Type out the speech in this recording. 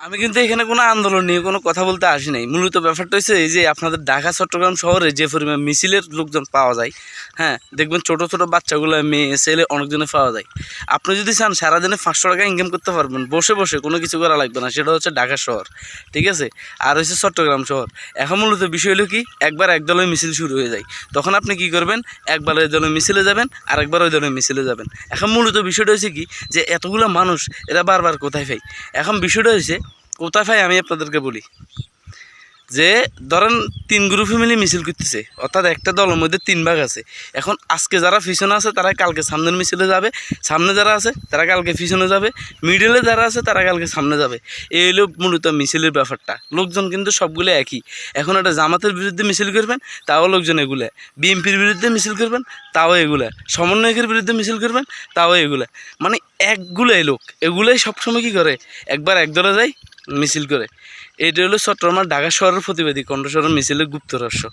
আমি কিন্তু এখানে কোনো আন্দোলন নিয়ে কোনো কথা বলতে আসি নাই। মূলত ব্যাপারটা হচ্ছে এই যে আপনাদের ঢাকা চট্টগ্রাম শহরে যে পরিমাণ মিছিলের লোকজন পাওয়া যায়, হ্যাঁ দেখবেন ছোটো ছোটো বাচ্চাগুলো, মেয়ে ছেলে অনেকজনে পাওয়া যায়। আপনি যদি চান সারাদিনে 500 টাকা ইনকাম করতে পারবেন বসে বসে, কোনো কিছু করা লাগবে না। সেটা হচ্ছে ঢাকা শহর, ঠিক আছে? আর হচ্ছে চট্টগ্রাম শহর। এখন মূলত বিষয় হলো কি, একবার এক দলের মিছিল শুরু হয়ে যায়, তখন আপনি কি করবেন, একবার ওই দলের মিছিলে যাবেন আর একবার ওই দলের মিছিলে যাবেন। এখন মূলত বিষয়টা হচ্ছে কি, যে এতগুলো মানুষ এরা বারবার কোথায় পাই। এখন বিষয়টা হচ্ছে কোথায় পাই, আমি আপনাদেরকে বলি। যে ধরেন 3 গ্রুপে মিলে মিছিল করতেছে, অর্থাৎ একটা দলের মধ্যে 3 ভাগ আছে। এখন আজকে যারা পিছনে আছে তারা কালকে সামনের মিছিলে যাবে, সামনে যারা আছে তারা কালকে পিছনে যাবে, মিডলে যারা আছে তারা কালকে সামনে যাবে। এই হলো মূলত মিছিলের ব্যাপারটা। লোকজন কিন্তু সবগুলো একই। এখন একটা জামাতের বিরুদ্ধে মিছিল করবেন, তাও লোকজন এগুলা। বিএনপির বিরুদ্ধে মিছিল করবেন, তাও এগুলা। সমন্বয়কের বিরুদ্ধে মিছিল করবেন, তাও এগুলা। মানে একগুলাই লোক, এগুলাই সবসময় কী করে, একবার এক দলে যায় মিছিল করে। এটা হলো চট্টগ্রাম ঢাকা শহরের প্রতিবাদী কণ্ঠস্বর মিছিলের গুপ্ত রহস্য।